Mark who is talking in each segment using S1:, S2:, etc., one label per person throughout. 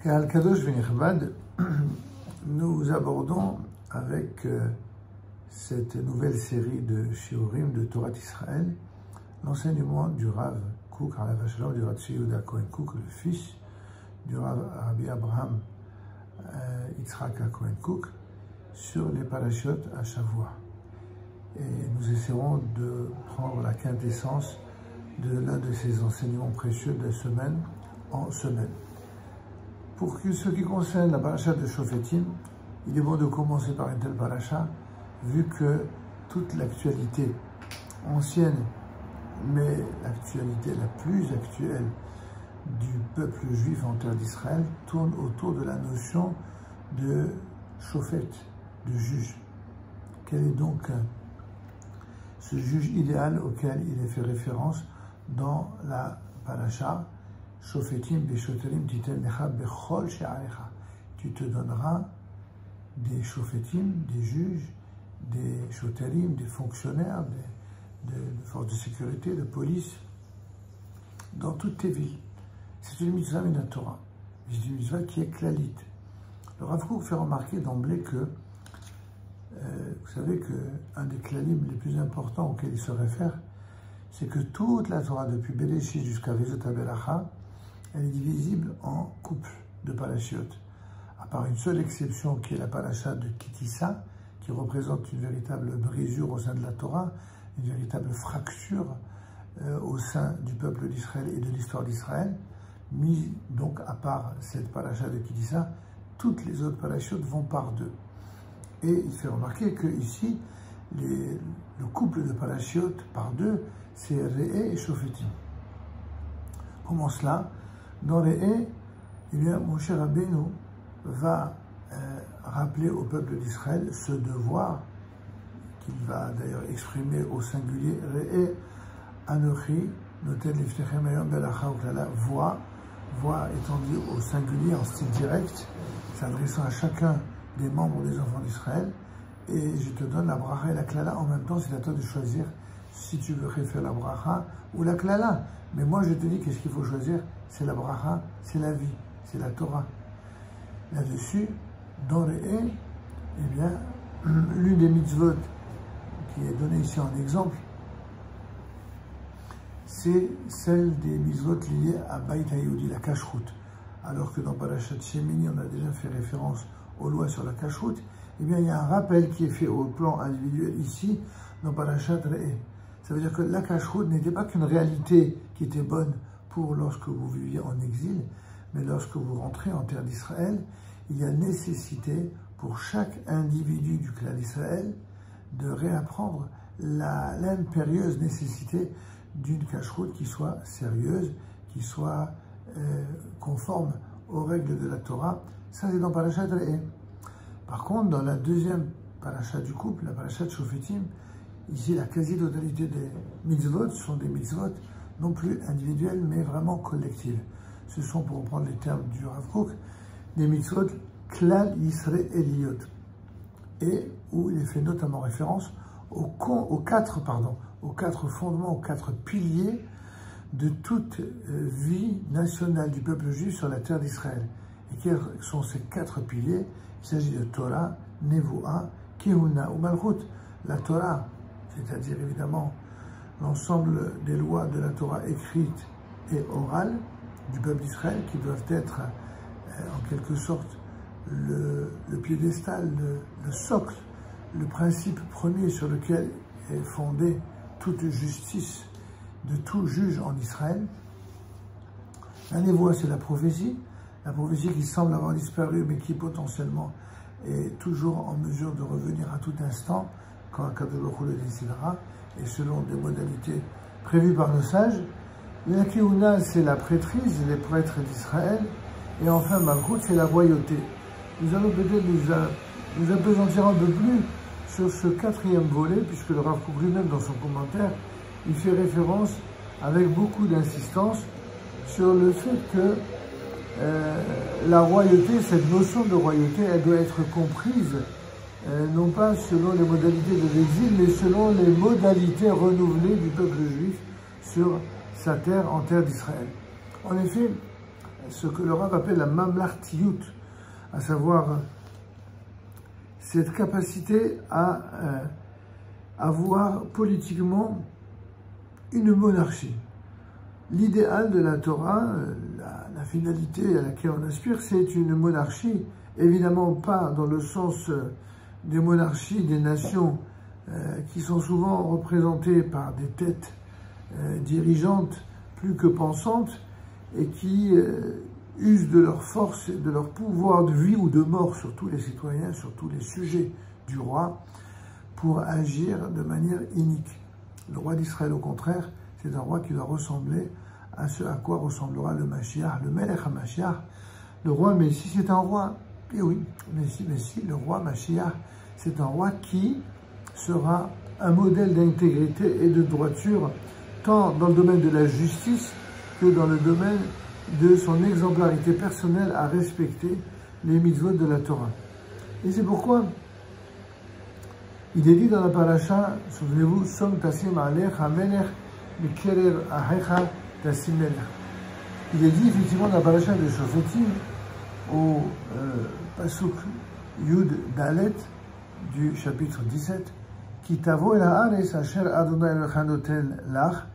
S1: Kahal Kadosh V'Nichbad, nous abordons avec cette nouvelle série de Shiurim de Torah d'Israël l'enseignement du Rav Kook, du Rav Tzvi Yehuda Cohen Kook, le fils du Rav Rabbi Abraham Yitzhak Cohen Kook, sur les parachutes à Shavua. Et nous essaierons de prendre la quintessence de l'un de ces enseignements précieux de semaine en semaine. Pour ce qui concerne la paracha de Shofetim, il est bon de commencer par une telle paracha, vu que toute l'actualité ancienne, mais l'actualité la plus actuelle du peuple juif en terre d'Israël, tourne autour de la notion de Shofet, de juge. Quel est donc ce juge idéal auquel il est fait référence dans la paracha? Shofetim beshoterim titen lecha bechol she'alecha. Tu te donneras des shofetim, des juges, des shoterim, des fonctionnaires, de forces de sécurité, de police, dans toutes tes villes. C'est une mitzvah min Torah. C'est une mitzvah qui est klalite. Le Rav Kook fait remarquer d'emblée que, vous savez qu'un des klalim les plus importants auxquels il se réfère, c'est que toute la Torah, depuis Bereshit jusqu'à Vezot HaBeracha, elle est divisible en couples de parachiotes. À part une seule exception qui est la paracha de Kitissa, qui représente une véritable brisure au sein de la Torah, une véritable fracture au sein du peuple d'Israël et de l'histoire d'Israël. Mis donc à part cette paracha de Kitissa, toutes les autres parachiotes vont par deux. Et il fait remarquer que ici, le couple de parachiotes par deux, c'est Re'e et Shofetim. Comment cela? Dans Re'e, Moshe Rabbeinu va rappeler au peuple d'Israël ce devoir qu'il va d'ailleurs exprimer au singulier. Re'e Anochi noten liftechem hayom belacha uklala. Voix étant dit au singulier en style direct, s'adressant à chacun des membres des enfants d'Israël. Et je te donne la bracha et la klala en même temps. C'est à toi de choisir si tu veux faire la bracha ou la klala. Mais moi je te dis qu'est-ce qu'il faut choisir? C'est la bracha, c'est la vie, c'est la Torah. Là-dessus, dans les haies, eh bien, l'une des mitzvot qui est donnée ici en exemple, c'est celle des mitzvot liées à Beit HaYehudi, la kashrut. Alors que dans Parashat Shemini, on a déjà fait référence aux lois sur la kashrut, eh bien, il y a un rappel qui est fait au plan individuel ici, dans Parashat Re'eh. Ça veut dire que la kashrut n'était pas qu'une réalité qui était bonne pour lorsque vous viviez en exil, mais lorsque vous rentrez en terre d'Israël, il y a nécessité pour chaque individu du clan d'Israël de réapprendre l'impérieuse nécessité d'une kashrut qui soit sérieuse, qui soit conforme aux règles de la Torah. Ça, c'est dans Parashat Re'eh. Par contre, dans la deuxième paracha du couple, la paracha de Shofetim, ici, la quasi-totalité des mitzvot sont des mitzvot non plus individuelles, mais vraiment collectives. Ce sont, pour reprendre les termes du Rav Kook, des mitzvot klal yisraeliyot, et où il est fait notamment référence aux quatre fondements, aux quatre piliers de toute vie nationale du peuple juif sur la terre d'Israël. Et quels sont ces quatre piliers? Il s'agit de Torah, Nevoah, Kehuna ou Malchut. La Torah, c'est-à-dire évidemment l'ensemble des lois de la Torah écrites et orales du peuple d'Israël, qui doivent être en quelque sorte le piédestal, le socle, le principe premier sur lequel est fondée toute justice de tout juge en Israël. La névoie, c'est la prophétie qui semble avoir disparu, mais qui potentiellement est toujours en mesure de revenir à tout instant, quand Akadosh Baruch Hu le décidera, et selon des modalités prévues par nos sages. La Kehuna, c'est la prêtrise, les prêtres d'Israël. Et enfin, Malchut, c'est la royauté. Nous allons peut-être nous appesantir un peu plus sur ce quatrième volet, puisque le Rav Kook lui-même, dans son commentaire, il fait référence avec beaucoup d'insistance sur le fait que la royauté, cette notion de royauté, elle doit être comprise non pas selon les modalités de l'exil, mais selon les modalités renouvelées du peuple juif sur sa terre, en terre d'Israël. En effet, ce que le Rav appelle la mamlartiyut, à savoir cette capacité à avoir politiquement une monarchie. L'idéal de la Torah, la finalité à laquelle on aspire, c'est une monarchie, évidemment pas dans le sens des monarchies des nations qui sont souvent représentées par des têtes dirigeantes plus que pensantes et qui usent de leur force et de leur pouvoir de vie ou de mort sur tous les citoyens, sur tous les sujets du roi, pour agir de manière inique. Le roi d'Israël, au contraire, c'est un roi qui doit ressembler à ce à quoi ressemblera le Mashiach, le Melech HaMashiach, le roi Messie, c'est un roi, et oui, Messie, le roi Mashiach, c'est un roi qui sera un modèle d'intégrité et de droiture, tant dans le domaine de la justice que dans le domaine de son exemplarité personnelle à respecter les mitzvot de la Torah. Et c'est pourquoi il est dit dans la paracha, souvenez-vous, Som tasim alech hamelech mikerev ahecha tasim melech. Il est dit effectivement dans la paracha de Shofetim, au pasuk Yud Dalet du chapitre 17, Ki tavo el haaretz asher Adonai Elohecha noten lach,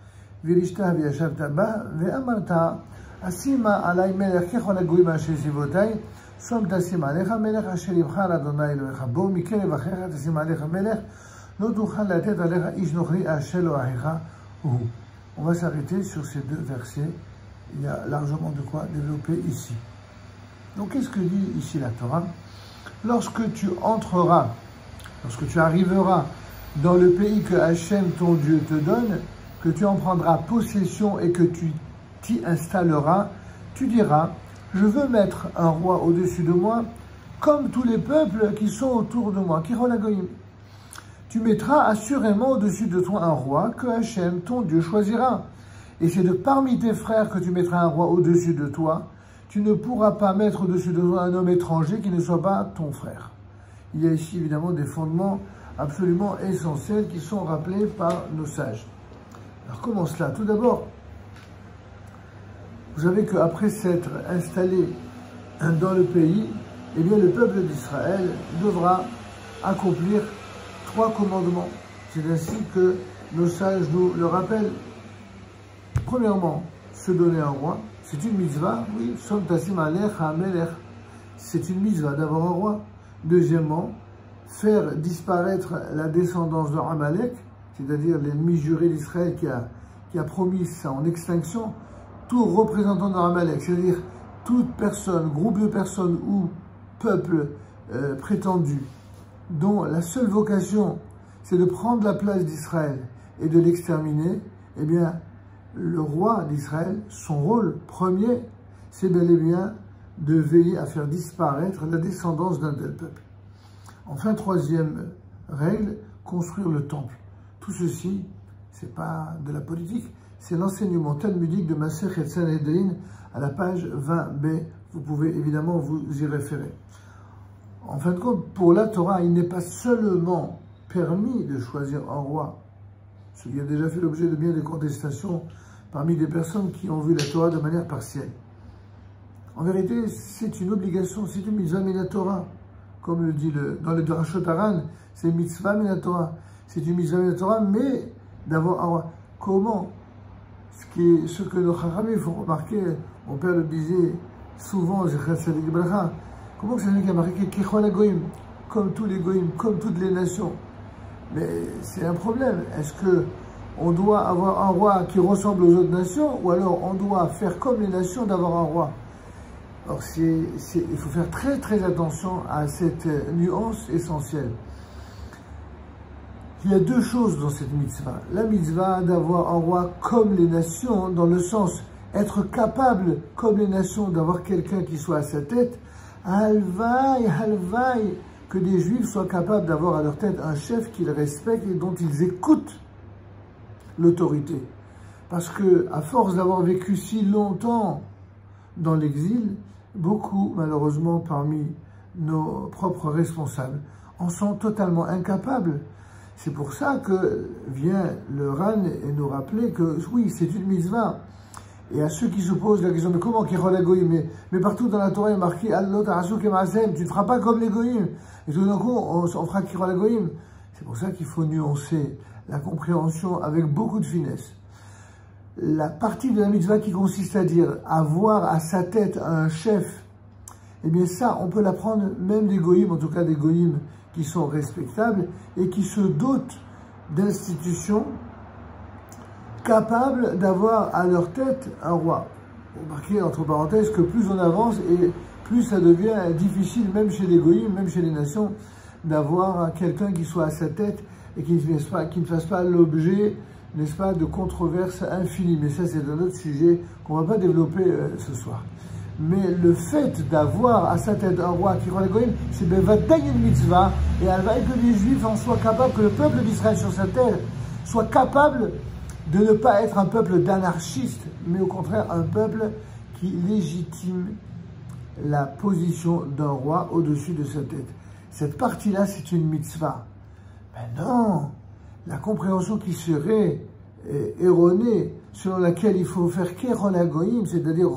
S1: virishta v'yashavta ba, ve'amarta asima alay melech kechol hagoyim asher sivotay, Som tasim alecha melech asher yibchar Adonai Elohecha bo, mikerev achecha tasim alecha melech, lo tuchal latet alecha ish nochri asher lo achecha uhu. On va s'arrêter sur ces deux versets. Il y a largement de quoi développer ici. Donc, qu'est-ce que dit ici la Torah? Lorsque tu entreras, lorsque tu arriveras dans le pays que Hachem, ton Dieu, te donne, que tu en prendras possession et que tu t'y installeras, tu diras, je veux mettre un roi au-dessus de moi, comme tous les peuples qui sont autour de moi. Tu mettras assurément au-dessus de toi un roi que Hachem, ton Dieu, choisira. Et c'est de parmi tes frères que tu mettras un roi au-dessus de toi. Tu ne pourras pas mettre au-dessus de toi un homme étranger qui ne soit pas ton frère. Il y a ici évidemment des fondements absolument essentiels qui sont rappelés par nos sages. Alors comment cela? Tout d'abord, vous savez qu'après s'être installé dans le pays, eh bien le peuple d'Israël devra accomplir 3 commandements. C'est ainsi que nos sages nous le rappellent. Premièrement, se donner un roi, c'est une mitzvah, oui, Som tasim alech hamelech, c'est une mitzvah d'avoir un roi. Deuxièmement, faire disparaître la descendance de Amalek, c'est-à-dire l'ennemi juré d'Israël qui a promis son extinction, tout représentant de Amalek, c'est-à-dire toute personne, groupe de personnes ou peuple prétendu, dont la seule vocation, c'est de prendre la place d'Israël et de l'exterminer, eh bien, le roi d'Israël, son rôle premier, c'est bel et bien de veiller à faire disparaître la descendance d'un tel peuple. Enfin, 3e règle, construire le temple. Tout ceci, c'est pas de la politique, c'est l'enseignement talmudique de Masechet Sanhedrin à la page 20b. Vous pouvez évidemment vous y référer. En fin de compte, pour la Torah, il n'est pas seulement permis de choisir un roi, ce qui a déjà fait l'objet de bien des contestations parmi des personnes qui ont vu la Torah de manière partielle. En vérité, c'est une obligation, c'est une mitzvah min Torah. Comme le dit dans le Drashot Haran, c'est une mitzvah min Torah. C'est une mitzvah min Torah, mais d'avoir un roi. Comment? Ce que nos Chachamim font remarquer, mon père le disait souvent, comment c'est qui a marqué Kechol HaGoyim, comme tous les Goyim, comme toutes les nations. Mais c'est un problème. Est-ce que on doit avoir un roi qui ressemble aux autres nations, ou alors on doit faire comme les nations d'avoir un roi? Alors il faut faire très très attention à cette nuance essentielle. Il y a 2 choses dans cette mitzvah. La mitzvah d'avoir un roi comme les nations, dans le sens être capable comme les nations d'avoir quelqu'un qui soit à sa tête. Halvaï, que des Juifs soient capables d'avoir à leur tête un chef qu'ils respectent et dont ils écoutent l'autorité. Parce que, à force d'avoir vécu si longtemps dans l'exil, beaucoup, malheureusement, parmi nos propres responsables, en sont totalement incapables. C'est pour ça que vient le Ran et nous rappeler que, oui, c'est une mitzvah. Et à ceux qui se posent la question, mais comment Kirol Goïm, mais partout dans la Torah, il est marqué Allot Arasuk et Maasem, tu ne feras pas comme les Goïm. Et tout d'un coup, on fera Kirol Goïm. C'est pour ça qu'il faut nuancer la compréhension avec beaucoup de finesse. La partie de la mitzvah qui consiste à dire avoir à sa tête un chef, eh bien ça, on peut l'apprendre même des Goïm, en tout cas des Goïm qui sont respectables et qui se dotent d'institutions capables d'avoir à leur tête un roi. Remarquez, entre parenthèses, que plus on avance et plus ça devient difficile, même chez les Goïm, même chez les nations, d'avoir quelqu'un qui soit à sa tête et qui ne fasse pas l'objet, n'est-ce pas, de controverses infinies. Mais ça, c'est un autre sujet qu'on ne va pas développer ce soir. Mais le fait d'avoir à sa tête un roi qui rend Goïm, c'est une mitzvah, et elle va que les Juifs en soient capables, que le peuple d'Israël sur sa terre soit capable de ne pas être un peuple d'anarchistes, mais au contraire un peuple qui légitime la position d'un roi au-dessus de sa tête. Cette partie-là, c'est une mitzvah. Mais non, la compréhension qui serait erronée, selon laquelle il faut faire Kéron Agoïm, c'est-à-dire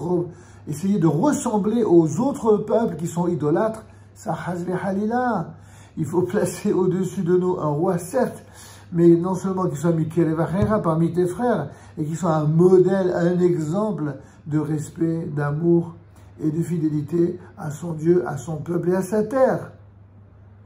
S1: essayer de ressembler aux autres peuples qui sont idolâtres, ça hasbe halila. Il faut placer au-dessus de nous un roi, certes, mais non seulement qu'il soit Mikelevachera parmi tes frères, et qu'il soit un modèle, un exemple de respect, d'amour et de fidélité à son Dieu, à son peuple et à sa terre.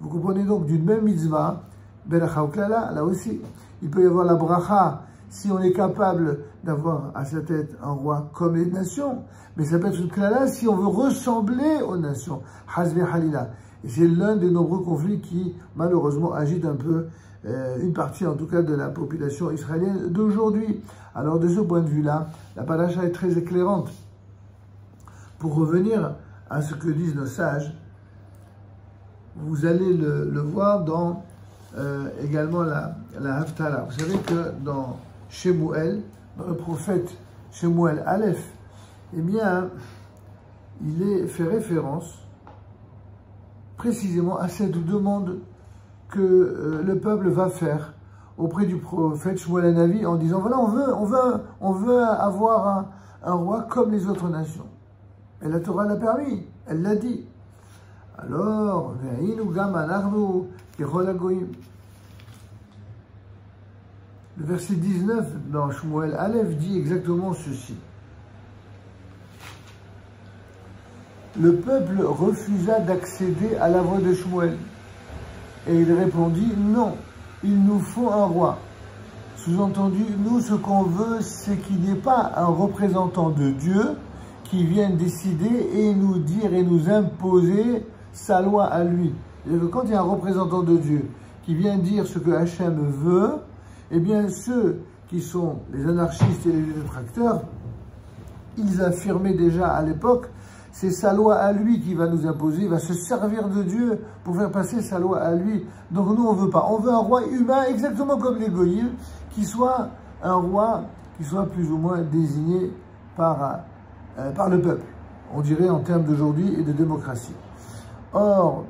S1: Vous comprenez donc, d'une même mitzvah, Beracha ou Klala, là aussi, il peut y avoir la bracha, si on est capable d'avoir à sa tête un roi comme les nations, mais ça peut être une Klala si on veut ressembler aux nations, Hasbe Halila. Et c'est l'un des nombreux conflits qui, malheureusement, agite un peu une partie, en tout cas, de la population israélienne d'aujourd'hui. Alors, de ce point de vue-là, la paracha est très éclairante. Pour revenir à ce que disent nos sages, vous allez le voir dans également la Haftarah. Vous savez que dans Shemuel, dans le prophète Shemuel Aleph, eh bien, il est fait référence précisément à cette demande que le peuple va faire auprès du prophète Shemuel Hanavi en disant, voilà, on veut avoir un roi comme les autres nations. Et la Torah l'a permis, elle l'a dit. Alors, le verset 19 dans Shemuel Aleph dit exactement ceci. Le peuple refusa d'accéder à la voix de Shemuel. Et il répondit, non, il nous faut un roi. Sous-entendu, nous, ce qu'on veut, c'est qu'il n'y ait pas un représentant de Dieu qui vienne décider et nous dire et nous imposer sa loi à lui. Et quand il y a un représentant de Dieu qui vient dire ce que Hachem veut, eh bien ceux qui sont les anarchistes et les détracteurs, ils affirmaient déjà à l'époque, c'est sa loi à lui qui va nous imposer, il va se servir de Dieu pour faire passer sa loi à lui. Donc nous on veut pas, on veut un roi humain exactement comme les Goïm, qui soit un roi qui soit plus ou moins désigné par le peuple, on dirait en termes d'aujourd'hui et de démocratie. Or,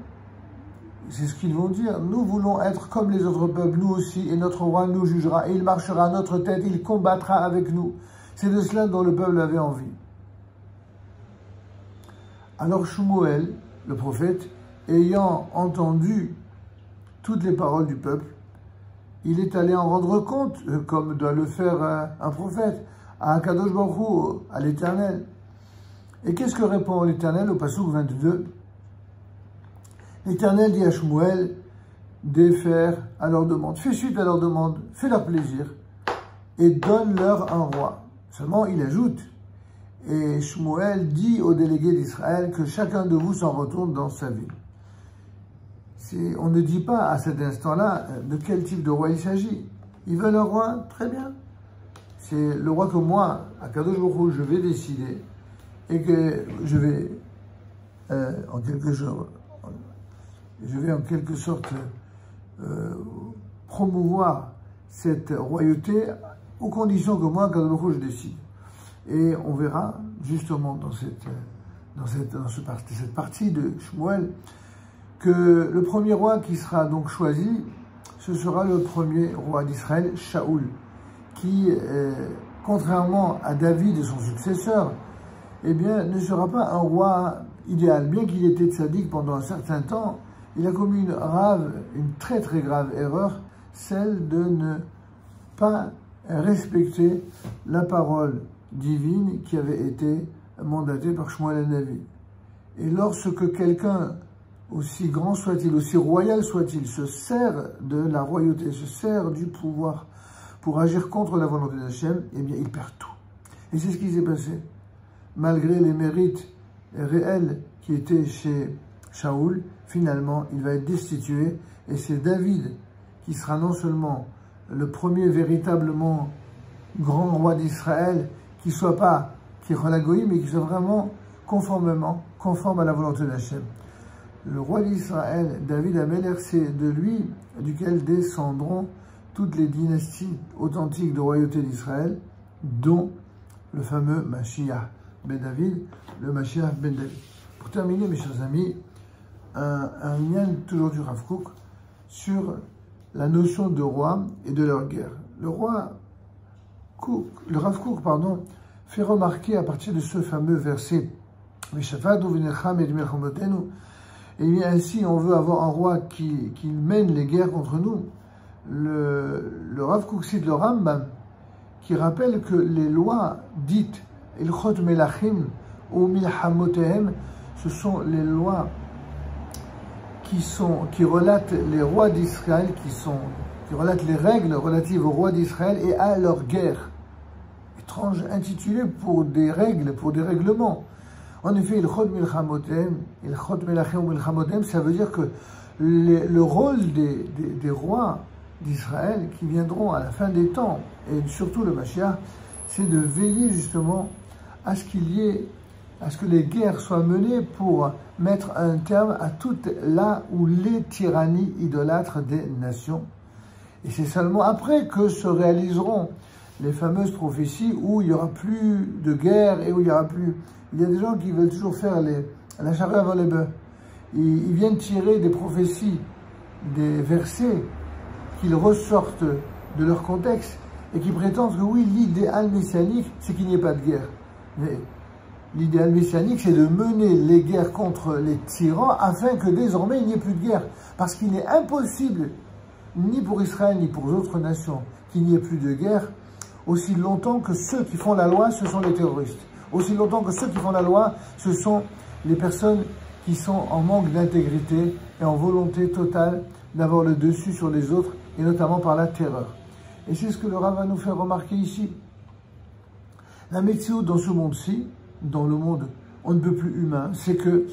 S1: c'est ce qu'ils vont dire, nous voulons être comme les autres peuples, nous aussi, et notre roi nous jugera, et il marchera à notre tête, il combattra avec nous. C'est de cela dont le peuple avait envie. Alors Shemuel, le prophète, ayant entendu toutes les paroles du peuple, il est allé en rendre compte, comme doit le faire un prophète, à Akadosh Baruch Hu, à l'Éternel. Et qu'est-ce que répond l'Éternel au Passouk 22? L'Éternel dit à Shemuel de faire à leur demande. Fais suite à leur demande, fais leur plaisir et donne-leur un roi. Seulement, il ajoute, et Shemuel dit aux délégués d'Israël que chacun de vous s'en retourne dans sa ville. On ne dit pas à cet instant-là de quel type de roi il s'agit. Ils veulent un roi, très bien. C'est le roi que moi, à Kadosh Baruch Hu, je vais décider et que je vais en quelque sorte promouvoir cette royauté aux conditions que moi, Kadosh Baruch Hu, je décide. Et on verra justement dans cette partie de Shemuel que le premier roi qui sera donc choisi, ce sera le premier roi d'Israël, Shaoul, qui contrairement à David et son successeur, eh bien, ne sera pas un roi idéal. Bien qu'il ait été tzaddik pendant un certain temps, il a commis une très très grave erreur, celle de ne pas respecter la parole divine qui avait été mandatée par Shmuel HaNavi. Et lorsque quelqu'un, aussi grand soit-il, aussi royal soit-il, se sert de la royauté, se sert du pouvoir pour agir contre la volonté d'Hachem, eh bien, il perd tout. Et c'est ce qui s'est passé. Malgré les mérites réels qui étaient chez Shaoul, finalement, il va être destitué. Et c'est David qui sera non seulement le premier véritablement grand roi d'Israël, qui ne soit pas Kirolagoï, mais qui soit vraiment conforme à la volonté d'Hachem. Le roi d'Israël, David HaMelech, c'est de lui duquel descendront toutes les dynasties authentiques de royauté d'Israël, dont le fameux Mashiach ben David, le Mashiach ben David. Pour terminer, mes chers amis, un lien toujours du Rav Kook sur la notion de roi et de leur guerre. Le Rav Kook, fait remarquer à partir de ce fameux verset, et bien ainsi on veut avoir un roi qui mène les guerres contre nous. Le Rav Kook cite le Rambam qui rappelle que les lois dites Ilchot Melachim ou Milhamotehem, ce sont les lois qui relatent les rois d'Israël, qui relatent les règles relatives aux rois d'Israël et à leur guerre. Étrange intitulé pour des règles, pour des règlements. En effet, Ilchot Melachim ou Milhamotehem, ça veut dire que le rôle des rois d'Israël qui viendront à la fin des temps, et surtout le Mashiach, c'est de veiller justement à ce que les guerres soient menées pour mettre un terme à toutes les tyrannies idolâtres des nations. Et c'est seulement après que se réaliseront les fameuses prophéties où il n'y aura plus de guerre et où il y aura plus... Il y a des gens qui veulent toujours faire la charrue avant les bœufs. Ils viennent tirer des prophéties, des versets qu'ils ressortent de leur contexte et qui prétendent que oui, l'idéal messianique, c'est qu'il n'y ait pas de guerre. Mais l'idéal messianique, c'est de mener les guerres contre les tyrans afin que désormais il n'y ait plus de guerre. Parce qu'il n'est impossible, ni pour Israël, ni pour d'autres nations, qu'il n'y ait plus de guerre aussi longtemps que ceux qui font la loi, ce sont les terroristes. Aussi longtemps que ceux qui font la loi, ce sont les personnes qui sont en manque d'intégrité et en volonté totale d'avoir le dessus sur les autres, et notamment par la terreur. Et c'est ce que le Rav va nous faire remarquer ici. La météo dans ce monde-ci, dans le monde on ne peut plus humain, c'est que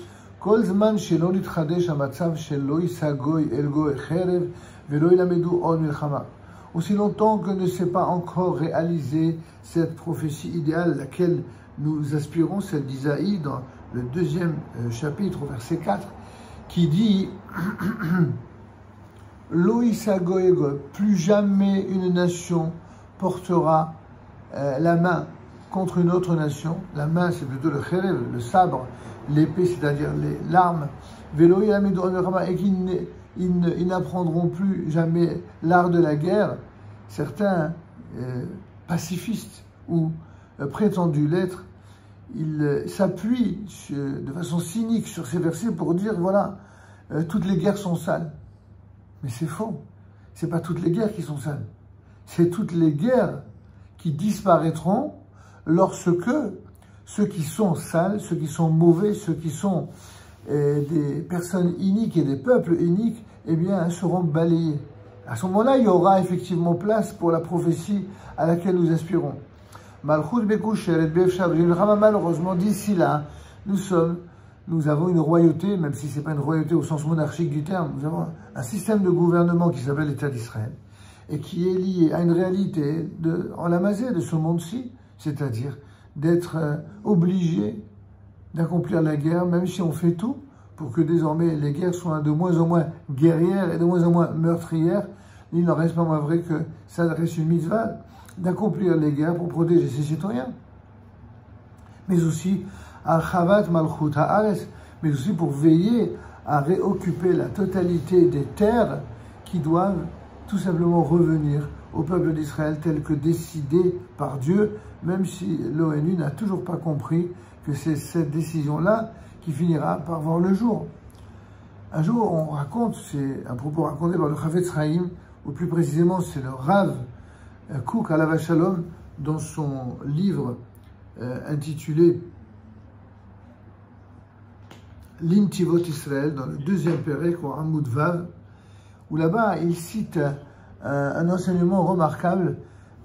S1: aussi longtemps que ne s'est pas encore réalisée cette prophétie idéale à laquelle nous aspirons, celle d'Isaïe dans le 2e chapitre, verset 4, qui dit Loïsa Goego, plus jamais une nation portera la main contre une autre nation. La main, c'est plutôt le khérev, le sabre, l'épée, c'est-à-dire l'arme. Et qu'ils n'apprendront plus jamais l'art de la guerre. Certains pacifistes ou prétendus l'être, ils s'appuient de façon cynique sur ces versets pour dire voilà, toutes les guerres sont sales. Mais c'est faux. C'est pas toutes les guerres qui sont sales. C'est toutes les guerres qui disparaîtront lorsque ceux qui sont sales, ceux qui sont mauvais, ceux qui sont des personnes iniques et des peuples iniques, eh bien, seront balayés. À ce moment-là, il y aura effectivement place pour la prophétie à laquelle nous aspirons. Malheureusement, d'ici là, nous avons une royauté, même si ce n'est pas une royauté au sens monarchique du terme, nous avons un système de gouvernement qui s'appelle l'État d'Israël et qui est lié à une réalité en la masée de ce monde-ci, c'est-à-dire d'être obligé d'accomplir la guerre, même si on fait tout pour que désormais les guerres soient de moins en moins guerrières et de moins en moins meurtrières. Il n'en reste pas moins vrai que ça reste une mitzvah d'accomplir les guerres pour protéger ses citoyens. Mais aussi, Archavat Malchut Haaretz, mais aussi pour veiller à réoccuper la totalité des terres qui doivent tout simplement revenir au peuple d'Israël tel que décidé par Dieu, même si l'ONU n'a toujours pas compris que c'est cette décision-là qui finira par voir le jour. Un jour, on raconte, c'est un propos raconté par le Chafetz Chaim, ou plus précisément, c'est le Rav Kook Alav Shalom, dans son livre intitulé L'Intivot Israël, dans le deuxième Pérek, au Hamoud Vav, où là-bas, il cite un enseignement remarquable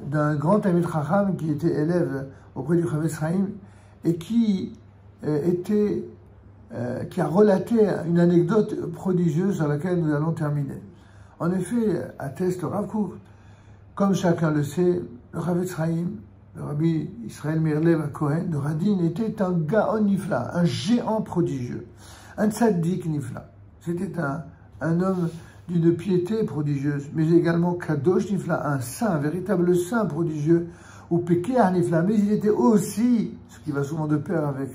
S1: d'un grand Talmid Chacham qui était élève auprès du Chafetz Chaim et qui a relaté une anecdote prodigieuse sur laquelle nous allons terminer. En effet, atteste le Rav Kook, comme chacun le sait, le Chafetz Chaim, le Rabbi Israël Meir Lev Cohen de Radin, était un Gaon Nifla, un géant prodigieux, un tzaddik Nifla. C'était un homme d'une piété prodigieuse, mais également Kadosh Nifla, un saint, un véritable saint prodigieux, ou Pekeah Nifla, mais il était aussi, ce qui va souvent de pair avec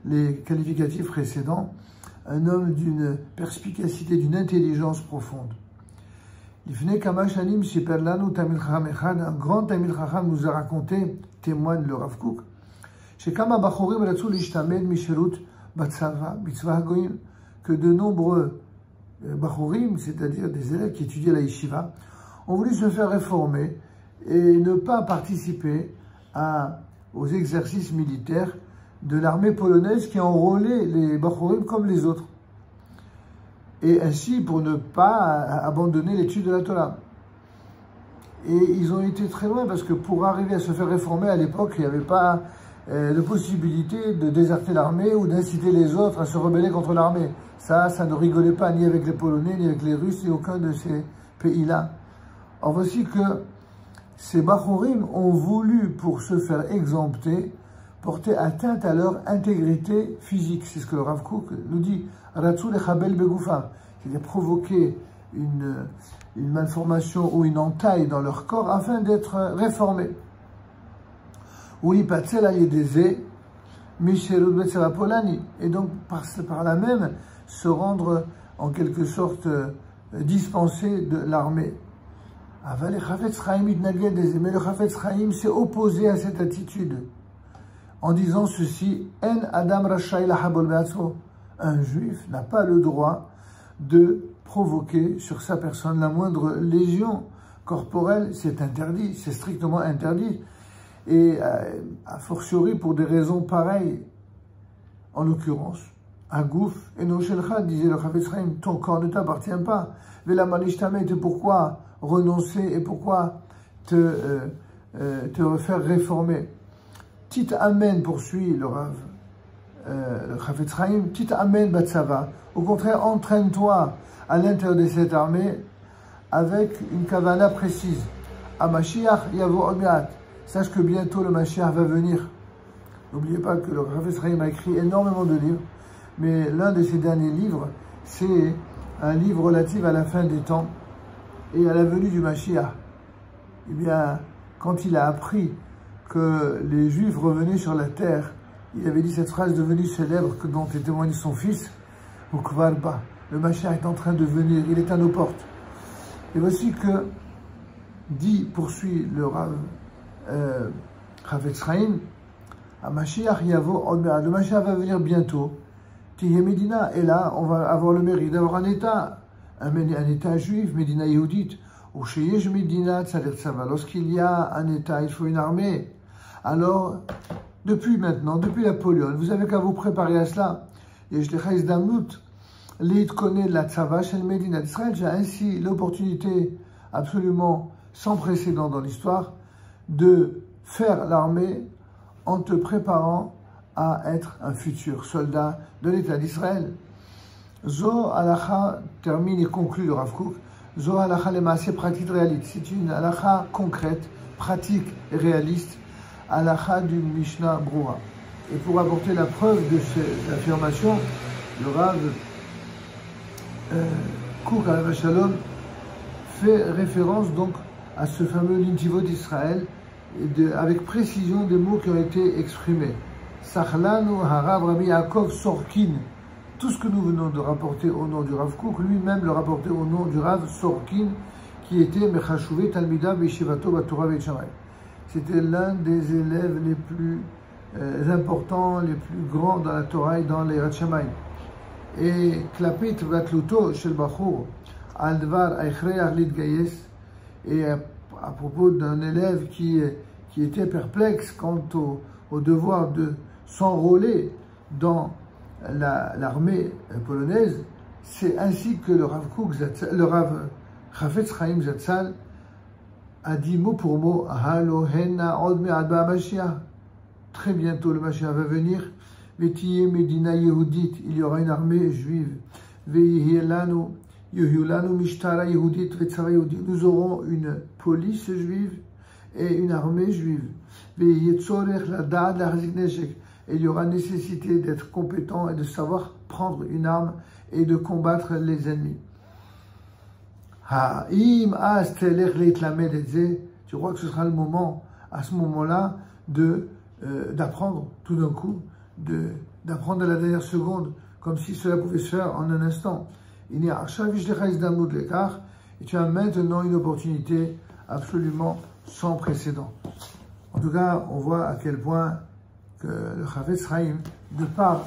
S1: les qualificatifs précédents, un homme d'une perspicacité, d'une intelligence profonde. Un grand Talmid Chacham nous a raconté, témoigne le Rav Kook, que de nombreux Bachorim, c'est-à-dire des élèves qui étudiaient la yeshiva, ont voulu se faire réformer et ne pas participer aux exercices militaires de l'armée polonaise qui enrôlait les Bachorim comme les autres. Et ainsi pour ne pas abandonner l'étude de la Torah. Et ils ont été très loin parce que pour arriver à se faire réformer à l'époque, il n'y avait pas de possibilité de déserter l'armée ou d'inciter les autres à se rebeller contre l'armée. Ça ne rigolait pas ni avec les Polonais, ni avec les Russes, ni aucun de ces pays-là. Or voici que ces Bachorim ont voulu, pour se faire exempter, porter atteinte à leur intégrité physique. C'est ce que le Rav Kook nous dit. Ratzou lechabel begufam, c'est-à-dire provoquer une malformation ou une entaille dans leur corps afin d'être réformés. Oui, patzel ayedeze, misherut betzava polani, et donc par là même se rendre en quelque sorte dispensé de l'armée. Mais le Chafetz Chaim s'est opposé à cette attitude en disant ceci: En adam rashai lahabol be'atzmo. Un juif n'a pas le droit de provoquer sur sa personne la moindre lésion corporelle. C'est interdit, c'est strictement interdit. Et a fortiori pour des raisons pareilles. En l'occurrence, Agouf et Noshelcha, disait le Chafetz Chaim, ton corps ne t'appartient pas. Vela malishtamet, et pourquoi renoncer et pourquoi te faire réformer? Tit amen, poursuit le Rav. Le Chafetz Chaim, Tit amen batsava. Au contraire, entraîne-toi à l'intérieur de cette armée avec une kavana précise. A Mashiach yavo omiat. Sache que bientôt le Mashiach va venir. N'oubliez pas que le Chafetz Chaim a écrit énormément de livres, mais l'un de ses derniers livres, c'est un livre relatif à la fin des temps et à la venue du Mashiach. Eh bien, quand il a appris que les Juifs revenaient sur la terre, il avait dit cette phrase devenue célèbre dont est témoigné son fils, Ukvarba, le Mashiach est en train de venir, il est à nos portes. Et voici que poursuit le Rav Chafetz Chaim, Mashiach yavo od me'ad, le Mashiach va venir bientôt. Tihye Medina, et là, on va avoir le mérite d'avoir un État, un État juif, Medina Yehudit, ou Sheyesh Medina Tzadir Tzava. Lorsqu'il y a un État, il faut une armée. Alors, depuis maintenant, depuis Napoléon, vous avez qu'à vous préparer à cela. Et je l'ai d'Amnout, l'Eid connaît la Tzava chez le Medina d'Israël. J'ai ainsi l'opportunité absolument sans précédent dans l'histoire de faire l'armée en te préparant à être un futur soldat de l'État d'Israël. Zo halacha, termine et conclut le Rav Kook, Zo halacha les maaseh pratique réaliste. C'est une halacha concrète, pratique et réaliste, halacha du Mishnah Brura. Et pour apporter la preuve de cette affirmation, le Rav Kook Alav Shalom fait référence donc à ce fameux L'Intivot d'Israël, avec précision des mots qui ont été exprimés. Sachlanu Harav Rabbi Yaakov Sorkin. Tout ce que nous venons de rapporter au nom du Rav Kook, lui-même le rapportait au nom du Rav Sorkin, qui était Mechashuvei Talmidav Yeshivato Batorah Beit Shammai. C'était l'un des élèves les plus importants, les plus grands dans la Torah et dans les Yirat Shammai. Et Klapit Vatluto Shel Bachur Al Dvar Aichreach Litgayes, et à propos d'un élève qui était perplexe quant au devoir de s'enrôler dans l'armée polonaise, c'est ainsi que le Rav Chafetz Chaim Zatzal a dit mot pour mot, très bientôt le Mashiach va venir, Medina Yehudit, il y aura une armée juive, nous aurons une police juive et une armée juive, et il y aura nécessité d'être compétent et de savoir prendre une arme et de combattre les ennemis. Tu crois que ce sera le moment, à ce moment-là, d'apprendre tout d'un coup, d'apprendre à la dernière seconde, comme si cela pouvait se faire en un instant. Et tu as maintenant une opportunité absolument sans précédent. En tout cas, on voit à quel point que le Chafetz Chaim, de par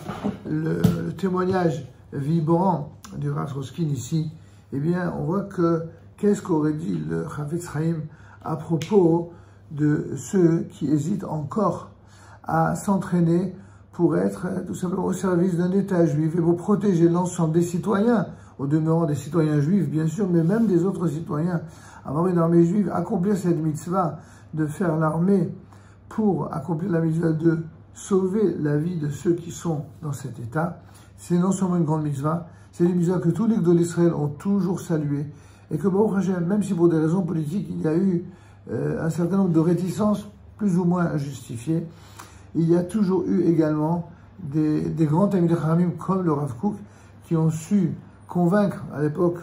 S1: le témoignage vibrant du Rav Roskin ici, eh bien, on voit que qu'est-ce qu'aurait dit le Chafetz Chaim à propos de ceux qui hésitent encore à s'entraîner pour être tout simplement au service d'un État juif et pour protéger l'ensemble des citoyens, au demeurant des citoyens juifs bien sûr, mais même des autres citoyens, avoir une armée juive, accomplir cette mitzvah de faire l'armée pour accomplir la mitzvah de sauver la vie de ceux qui sont dans cet état, c'est non seulement une grande mitzvah, c'est une mitzvah que tous les Gdolei Israël ont toujours saluée, et que Baruch Hashem, même si pour des raisons politiques il y a eu un certain nombre de réticences plus ou moins justifiées, il y a toujours eu également des grands Talmidei Chachamim comme le Rav Kook qui ont su convaincre à l'époque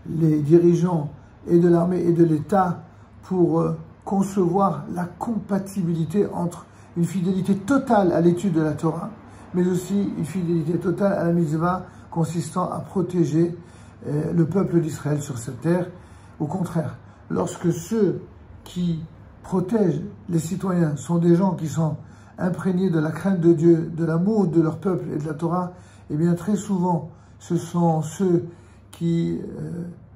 S1: les dirigeants et de l'armée et de l'État pour concevoir la compatibilité entre une fidélité totale à l'étude de la Torah, mais aussi une fidélité totale à la mitzvah consistant à protéger le peuple d'Israël sur cette terre. Au contraire, lorsque ceux qui protègent les citoyens sont des gens qui sont imprégnés de la crainte de Dieu, de l'amour de leur peuple et de la Torah, eh bien très souvent, ce sont ceux qui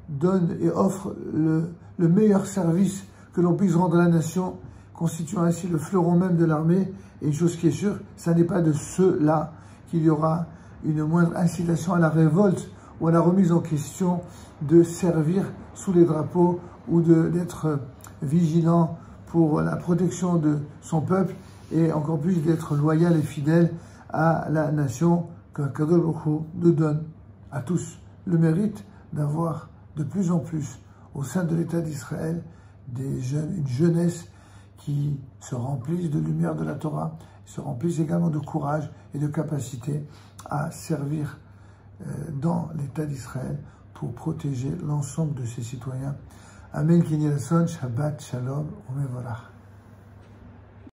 S1: donnent et offrent le meilleur service que l'on puisse rendre à la nation, constituant ainsi le fleuron même de l'armée. Et une chose qui est sûre, ce n'est pas de ceux-là qu'il y aura une moindre incitation à la révolte ou à la remise en question de servir sous les drapeaux ou d'être vigilant pour la protection de son peuple et encore plus d'être loyal et fidèle à la nation que Kadosh Baruch Hu nous donne à tous le mérite d'avoir de plus en plus au sein de l'État d'Israël une jeunesse qui se remplissent de lumière de la Torah, se remplissent également de courage et de capacité à servir dans l'État d'Israël pour protéger l'ensemble de ses citoyens. Amen, Kinyi Shabbat, Shalom, Omevorach.